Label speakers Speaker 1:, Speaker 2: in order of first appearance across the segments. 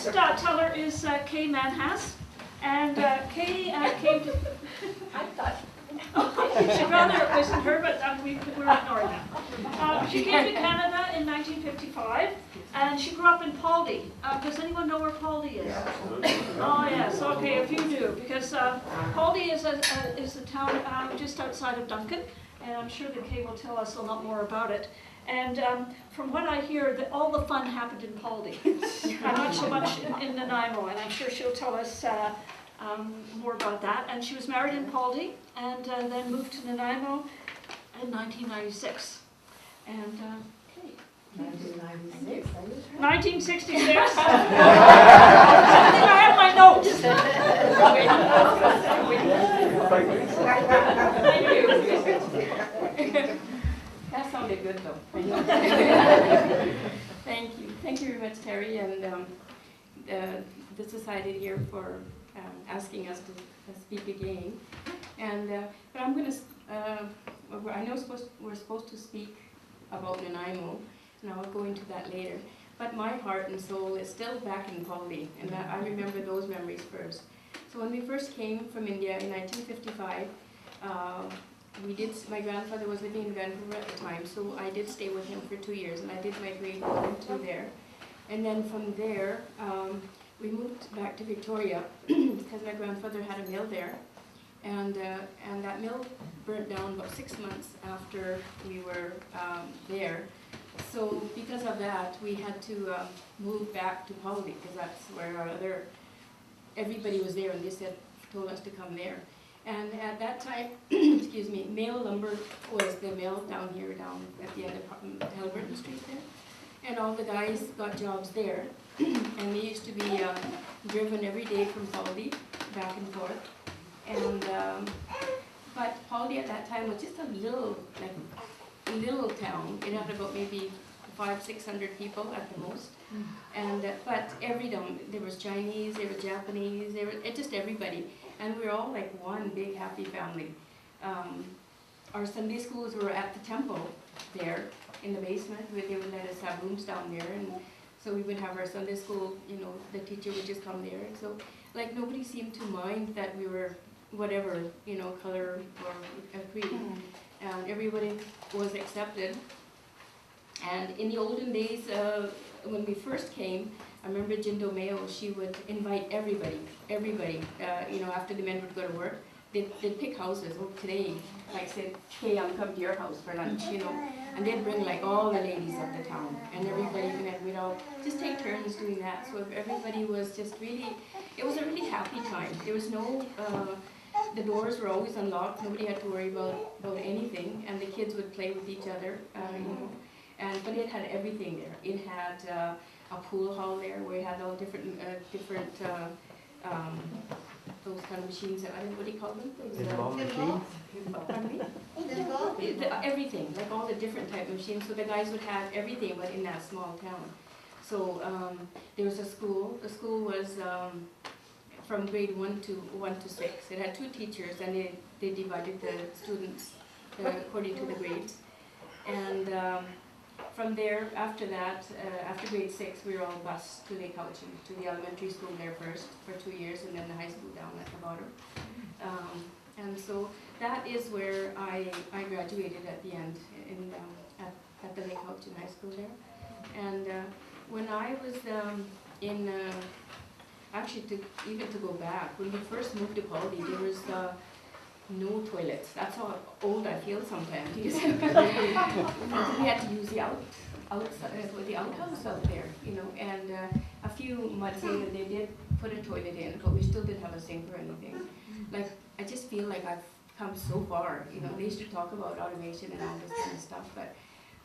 Speaker 1: next teller is Kay Manhas. And Kay came to...
Speaker 2: I thought...
Speaker 1: She'd rather it wasn't her, but we're ignoring that. She came to Canada in 1955, and she grew up in Poldy. Does anyone know where Poldy is? Oh yes, okay, a few do, because Poldy is a town just outside of Duncan, and I'm sure that Kay will tell us a lot more about it. And from what I hear, all the fun happened in Poldy, not so much in Nanaimo, and I'm sure she'll tell us more about that. And she was married in Poldy, and then moved to Nanaimo in 1996. And okay.
Speaker 2: 1996,
Speaker 1: 1966. I have my notes.
Speaker 2: Thank you. That sounded good, though. Thank you. Thank you very much, Terry, and the Society here for asking us to speak again. And but I'm going to. I know we're supposed to speak about Nanaimo, and I'll go into that later. But my heart and soul is still back in Poldy, and I remember those memories first. So when we first came from India in 1955. My grandfather was living in Vancouver at the time, so I did stay with him for 2 years, and I did my grade 1 and 2 there. And then from there, we moved back to Victoria because my grandfather had a mill there, and that mill burnt down about 6 months after we were there. So because of that, we had to move back to Poldy because that's where everybody was there, and they told us to come there. And at that time, excuse me, Mail Lumber was the mill down here, down at the end of Halberton Street there. And all the guys got jobs there. And they used to be driven every day from Poldy, back and forth. And, but Poldy at that time was just a little town. It had about maybe 500-600 people at the most. And, but there was Chinese, there was Japanese, just everybody. And we were all like one big happy family. Our Sunday schools were at the temple there in the basement. They would let us have rooms down there, and so we would have our Sunday school, the teacher would just come there. And so like nobody seemed to mind that we were whatever, color or creed. And everybody was accepted. And in the olden days, when we first came, I remember Jindo Mayo, she would invite everybody, after the men would go to work, they'd pick houses. Oh, today, like said, hey, I'm coming to your house for lunch, and they'd bring like all the ladies of the town, and everybody, we'd all just take turns doing that. So everybody was just really, it was a really happy time. There was no, the doors were always unlocked, nobody had to worry about anything, and the kids would play with each other, but it had everything there. It had a pool hall there where we had all different those kind of machines. I don't know, what do you call them?
Speaker 3: Pinball machines?
Speaker 2: Pardon me? Everything, like all the different type of machines. So the guys would have everything, but in that small town. So there was a school. The school was from grade 1 to 6. It had 2 teachers, and they divided the students according to the grades. And from there, after that, after grade 6, we were all bused to Lake Houchin, to the elementary school there first for 2 years, and then the high school down at the bottom. And so that is where I graduated at the end, at the Lake Houchin High School there. And when I was actually to go back, when we first moved to Poldy, there was no toilets. That's how old I feel sometimes. Because we had to use the outhouse out there, and a few months later they did put a toilet in, but we still didn't have a sink or anything. Like, I just feel like I've come so far, They used to talk about automation and all this kind of stuff, but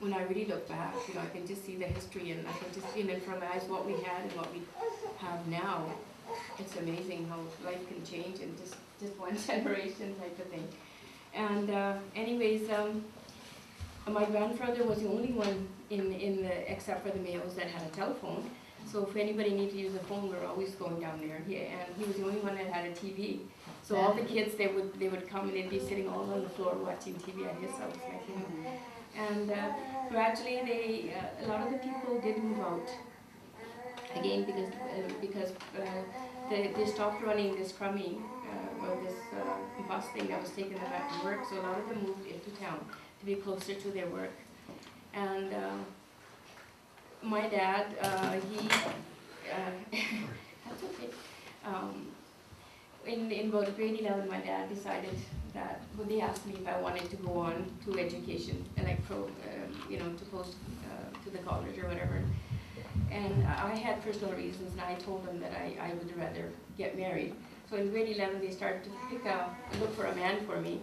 Speaker 2: when I really look back, I can just see the history, and I can just see from my eyes what we had and what we have now. It's amazing how life can change in just one generation type of thing. And anyways, my grandfather was the only one except for the males that had a telephone. So if anybody needed to use a phone, we were always going down there. And he was the only one that had a TV. So all the kids, they would come and they'd be sitting all on the floor watching TV at his house. And gradually, a lot of the people did move out. again because they stopped running this crummy or this bus thing that was taking them back to work, so a lot of them moved into town to be closer to their work. And my dad, that's okay. In about grade 11, my dad decided that, well, they asked me if I wanted to go on to education, and like to post to the college or whatever. And I had personal reasons, and I told them that I would rather get married. So in grade 11, they started to look for a man for me.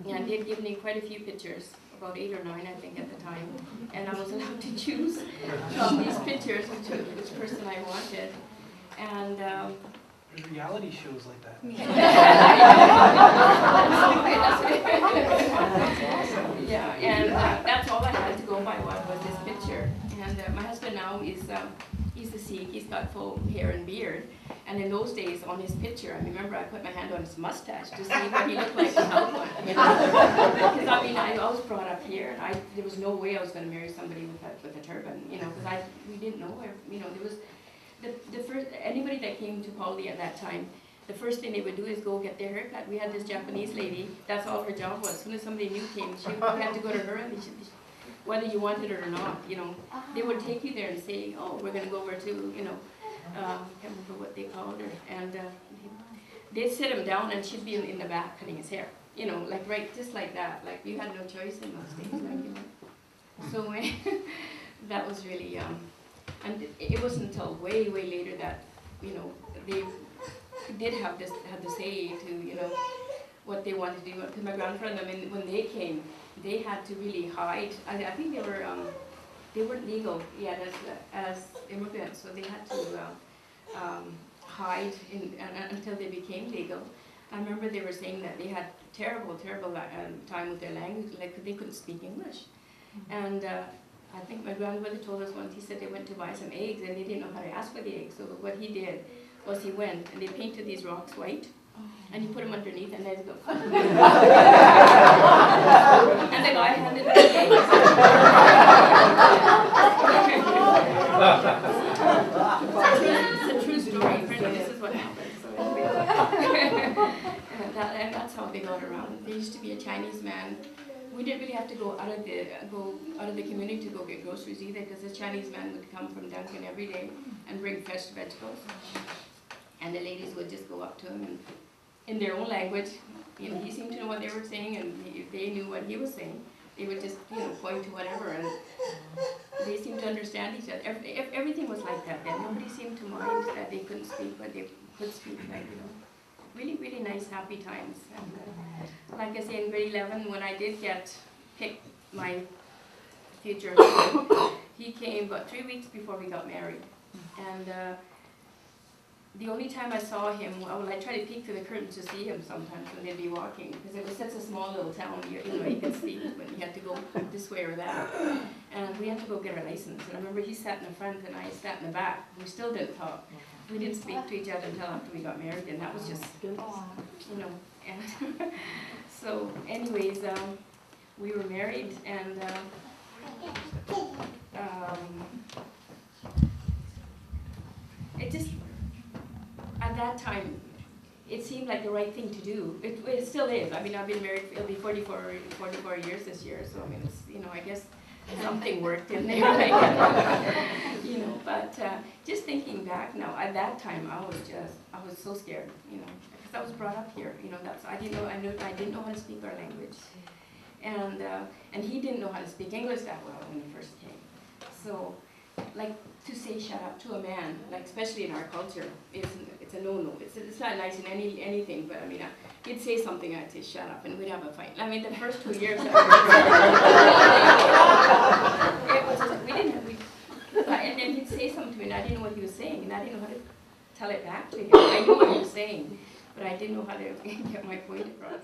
Speaker 2: And they'd given me quite a few pictures, about 8 or 9, I think, at the time. And I was allowed to choose from these pictures which person I wanted. And
Speaker 3: there's reality shows like that.
Speaker 2: Yeah, and that's all I had to go by was this picture. And my husband now is he's a Sikh. He's got full hair and beard. And in those days, on his picture, I remember I put my hand on his mustache to see what he looked like without one. Because I mean, I was brought up here, and there was no way I was going to marry somebody with a turban, because we didn't know where, there was. The first, anybody that came to Polly at that time, the first thing they would do is go get their haircut. We had this Japanese lady, that's all her job was. As soon as somebody new came, we had to go to her, and whether you wanted it or not, they would take you there and say, oh, we're going to go over to, I can't remember what they called her, and they'd sit him down, and she'd be in the back cutting his hair, like right, just like that. Like you had no choice in those days, So that was really. And it wasn't until way, way later that, they did have the say to, what they wanted to do. Because my grandfather, when they came, they had to really hide. I think they weren't legal yet as immigrants, so they had to hide until they became legal. I remember they were saying that they had terrible time with their language, like they couldn't speak English. And I think my grandmother told us once, he said they went to buy some eggs and they didn't know how to ask for the eggs. So what he did was he went and they painted these rocks white and he put them underneath and they'd go. And the guy handed them the eggs. It's a true story. This is what happened. So and that's how they got around. There used to be a Chinese man. We didn't really have to go out of the community to go get groceries either, because the Chinese man would come from Duncan every day and bring fresh vegetables, and the ladies would just go up to him and, in their own language, he seemed to know what they were saying, and if they knew what he was saying, they would just point to whatever, and they seemed to understand each other. Everything was like that then. Nobody seemed to mind that they couldn't speak, but they could speak, really, really nice, happy times. And like I say, in grade 11, when I did pick my future husband, he came about 3 weeks before we got married. And the only time I saw him, I try to peek through the curtains to see him sometimes when they'd be walking, because it was such a small little town, you could see when you had to go this way or that. And we had to go get our license. And I remember he sat in the front and I sat in the back. We still didn't talk. We didn't speak to each other until after we got married, and that was just, And so, anyways, we were married, and it just, at that time, it seemed like the right thing to do. It still is. I've been married, it'll be 44 years this year, so it's, I guess something worked in there, but just thinking back now, at that time, I was so scared, because I was brought up here, I didn't know how to speak our language, and he didn't know how to speak English that well when he first came, so, like, to say shut up to a man, like, especially in our culture, it's a no-no. It's not nice in anything, but he'd say something, I'd say shut up, and we'd have a fight. The first 2 years, and then he'd say something to me, and I didn't know what he was saying, and I didn't know how to tell it back to him. I knew what he was saying, but I didn't know how to get my point across.